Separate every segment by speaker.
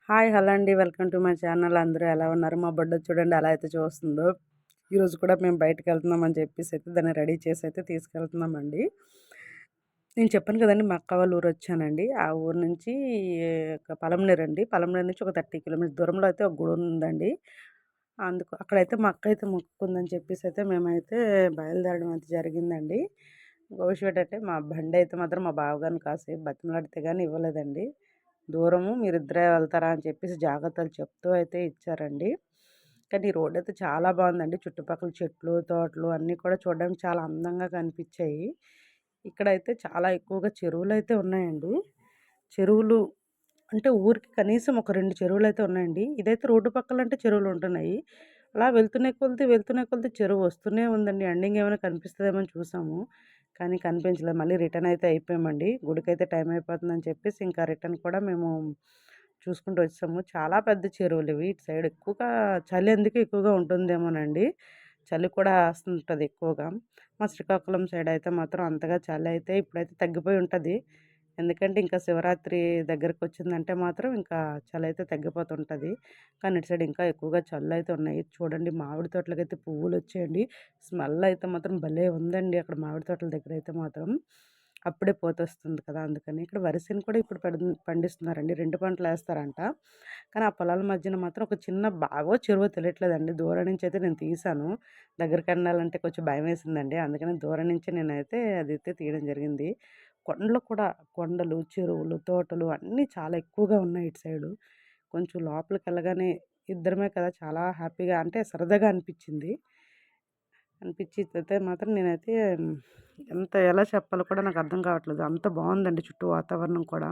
Speaker 1: Hi hello అండి, welcome to my channel. అందరూ ఎలా ఉన్నారు? మా బొడ్డ చూడండి ఎలా అయితే చూస్తుందో. ఈరోజు కూడా మేము బయటకు వెళ్తున్నామని చెప్పేసి అయితే దాన్ని రెడీ చేసి అయితే తీసుకెళ్తున్నామండి. నేను చెప్పాను కదండి, మా అక్క వాళ్ళ ఊరు వచ్చానండి. ఆ ఊరు నుంచి ఒక పలమనేరు అండి. పలమనేరు నుంచి ఒక 30 కిలోమీటర్స్ దూరంలో అయితే ఒక గుడి ఉందండి. అక్కడైతే మా అక్క అయితే మొక్కుకుందని చెప్పేసి అయితే మేమైతే బయలుదేరడం అయితే జరిగిందండి. ఇంకో విషయం ఏంటంటే, మా బండి అయితే మాత్రం మా బావగారిని కాసేపు బతిమలాడితే కానీ ఇవ్వలేదండి. దూరము మీరిద్దరే వెళ్తారా అని చెప్పేసి జాగ్రత్తలు చెప్తూ అయితే ఇచ్చారండి. కానీ ఈ రోడ్ అయితే చాలా బాగుందండి. చుట్టుపక్కల చెట్లు, తోటలు అన్నీ కూడా చూడడానికి చాలా అందంగా కనిపించాయి. ఇక్కడైతే చాలా ఎక్కువగా చెరువులైతే ఉన్నాయండి. చెరువులు అంటే ఊరికి కనీసం ఒక 2 చెరువులైతే ఉన్నాయండి. ఇదైతే రోడ్డు పక్కలంటే చెరువులు ఉంటున్నాయి. అలా వెళ్తునే కొద్దీ చెరువు వస్తూనే ఉందండి. ఎండింగ్ ఏమైనా కనిపిస్తదేమో అని చూసాము. కానీ కనిపించలేదు. మళ్ళీ రిటర్న్ అయితే అయిపోయామండి. గుడికైతే టైం అయిపోతుందని చెప్పేసి ఇంకా రిటర్న్ కూడా మేము చూసుకుంటూ వచ్చాము. చాలా పెద్ద చెరువులివి. ఇటు సైడ్ ఎక్కువగా చలి ఎందుకు ఎక్కువగా ఉంటుందేమోనండి. చలి కూడా వస్తుంటది ఎక్కువగా. మా శ్రీకాకుళం సైడ్ అయితే మాత్రం అంతగా చలి అయితే ఇప్పుడైతే తగ్గిపోయి ఉంటది. ఎందుకంటే ఇంకా శివరాత్రి దగ్గరకొచ్చిందంటే మాత్రం ఇంకా చలైతే తగ్గిపోతుంటది. కానీ ఇటు సైడ్ ఇంకా ఎక్కువగా చల్లయితే ఉన్నాయి. చూడండి మామిడి తోటలకైతే పువ్వులొచ్చాయండి. స్మెల్ అయితే మాత్రం భలే ఉందండి అక్కడ మామిడి తోటల దగ్గరైతే మాత్రం. అప్పుడే పూతొస్తుంది కదా! అందుకని. ఇక్కడ వరిసేను కూడా ఇప్పుడు పండిస్తున్నారండి. 2 పంటలేస్తారంట. కానీ ఆ పొలాల మధ్యన మాత్రం ఒక చిన్న బావో, చెరువో తెలియట్లేదండి. దూరం నుంచయితే నేను తీశాను. దగ్గరికెళ్ళాలంటే కొంచెం భయమేసిందండి. అందుకని దూరం నుంచే నేనైతే అదైతే తీయడం జరిగింది. కొండలు కూడా కొండలు, చెరువులు, తోటలు అన్నీ చాలా ఎక్కువగా ఉన్నాయి ఇటు సైడు. కొంచెం లోపలికెళ్ళగానే ఇద్దరమే కదా! చాలా హ్యాపీగా అంటే సరదాగా అనిపిచ్చింది. అనిపిచ్చితే మాత్రం నేనైతే ఎలా చెప్పాలో కూడా నాకు అర్థం కావట్లేదు. అంత బావుందండి చుట్టూ వాతావరణం కూడా.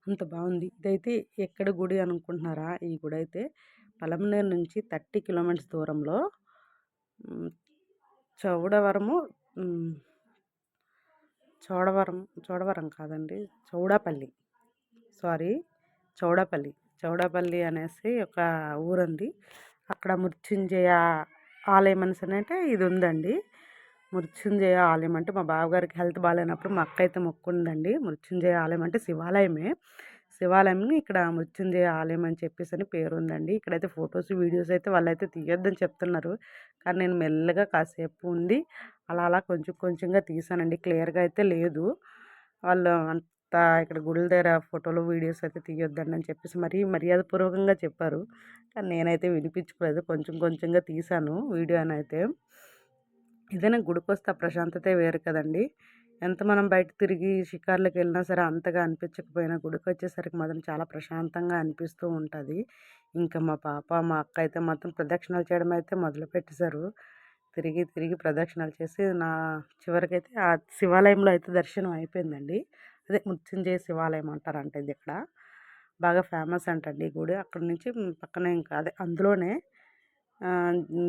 Speaker 1: అంత బావుంది. ఇదైతే ఎక్కడ గుడి అనుకుంటున్నారా? ఈ గుడైతే పలమనేరు నుంచి 30 కిలోమీటర్స్ దూరంలో హ్మ్. చౌడవరము హ్మ్. చోడవరం కాదండి. చౌడాపల్లి. సారీ చౌడాపల్లి. చౌడాపల్లి అనేసి ఒక ఊరుంది. అక్కడ మృత్యుంజయ ఆలయం అనేసనంటే ఇది ఉందండి. మృత్యుంజయ ఆలయం అంటే మా బావగారికి హెల్త్ బాలేనప్పుడు మా అక్క అయితే మొక్కుందండి. మృత్యుంజయ ఆలయం అంటే శివాలయమే. శివాలయంని ఇక్కడ మృత్యుంజయ ఆలయం అని చెప్పేసని పేరుందండి. ఇక్కడైతే ఫోటోస్, వీడియోస్ అయితే వాళ్ళైతే తీయొద్దని చెప్తున్నారు. కానీ నేను మెల్లగా కాసేపు ఉండి అలా కొంచెం కొంచెంగా తీశానండి. క్లియర్‌గా అయితే లేదు. వాళ్ళు అంత ఇక్కడ గుడుల దగ్గర ఫోటోలు, వీడియోస్ అయితే తీయొద్దండి అని చెప్పేసి మరీ మర్యాదపూర్వకంగా చెప్పారు. కానీ నేనైతే వినిపించుకోలేదు. కొంచెం కొంచెంగా తీశాను వీడియోనైతే. ఏదైనా గుడికొస్తే ఆ ప్రశాంతతే వేరు కదండీ! ఎంత మనం బయట తిరిగి షికార్లకెళ్ళినా సరే అంతగా అనిపించకపోయినా గుడికొచ్చేసరికి మాత్రం చాలా ప్రశాంతంగా అనిపిస్తూ ఉంటది. ఇంకా మా పాప, మా అక్క అయితే మాత్రం ప్రదక్షిణాలు చేయడం అయితే మొదలుపెట్టేశారు. తిరిగి తిరిగి ప్రదక్షిణాలు చేసి చివరికైతే ఆ శివాలయంలో అయితే దర్శనం అయిపోయిందండి. అదే మృత్యుంజయ శివాలయం అంటారంట ఇది ఇక్కడ. బాగా ఫేమస్ అంటండి ఈ గుడి. అక్కడి నుంచి పక్కనే ఇంకా అదే అందులోనే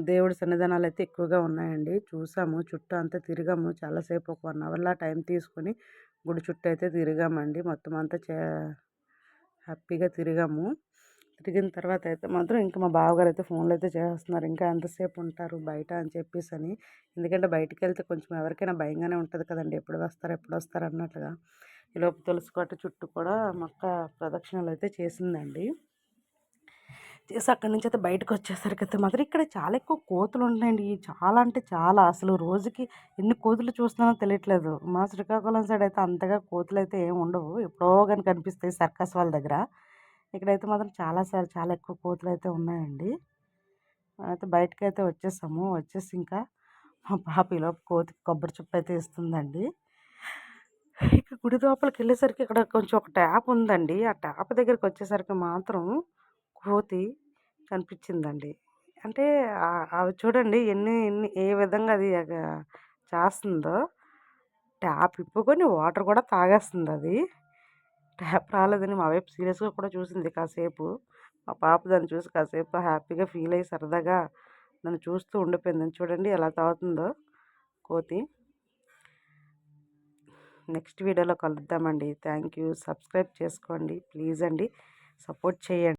Speaker 1: దేవుడి సన్నిధానాలైతే ఎక్కువగా ఉన్నాయండి. చూసాము. చుట్టూ అంతా తిరిగాము. చాలాసేపు ఒక 1 అవర్‌లా టైం తీసుకొని గుడి చుట్టూ అయితే తిరిగామండి. మొత్తం అంతా హ్యాపీగా తిరిగాము. తిరిగిన తర్వాత అయితే మాత్రం ఇంకా మా బావగారైతే ఫోన్‌లో అయితే చేసేస్తున్నారు. ఇంకా ఎంతసేపు ఉంటారు బయట అని చెప్పేసని. ఎందుకంటే బయటికెళ్తే కొంచెం ఎవరికైనా భయంగానే ఉంటది కదండీ! ఎప్పుడొస్తారు అన్నట్లుగా. ఈలోపు తులసి కోట చుట్టూ కూడా మా అక్క ప్రదక్షిణలైతే చేసిందండి. చేసి అక్కడి నుంచి అయితే బయటకొచ్చేసరికైతే మాత్రం ఇక్కడ చాలా ఎక్కువ కోతులుంటాయండి. చాలా అంటే చాలా. అసలు రోజుకి ఎన్ని కోతులు చూస్తున్నానో తెలియట్లేదు. మా శ్రీకాకుళం సైడ్ అయితే అంతగా కోతులైతే ఏమి ఉండవు. ఎప్పుడో గాని కనిపిస్తాయి సర్కస్ వాళ్ళ దగ్గర. ఇక్కడైతే మాత్రం చాలా ఎక్కువ కోతులైతే ఉన్నాయండి. అయితే బయటకైతే వచ్చేసాము. వచ్చేసి ఇంకా మా పాప ఈలోపు కోతికి కొబ్బరి చిప్పైతే ఇస్తుందండి. ఇక గుడి లోపలికెళ్ళేసరికి ఇక్కడ కొంచెం ఒక ట్యాప్ ఉందండి. ఆ ట్యాప్ దగ్గరికొచ్చేసరికి మాత్రం కోతి కనిపించిందండి. అంటే అవి చూడండి ఏ విధంగా అది చేస్తుందో. ట్యాప్ ఇప్పుకొని వాటర్ కూడా తాగేస్తుందది. ట్యాప్ రాలేదని మా వైపు సీరియస్‌గా కూడా చూసింది కాసేపు. మా పాప దాన్ని చూసి కాసేపు హ్యాపీగా ఫీల్ అయ్యి సరదాగా నన్ను చూస్తూ ఉండిపోయింది. చూడండి ఎలా తాగుతుందో కోతి. నెక్స్ట్ వీడియోలో కలుద్దామండి. Thank you. సబ్స్క్రైబ్ చేసుకోండి ప్లీజ్ అండి. సపోర్ట్ చేయండి.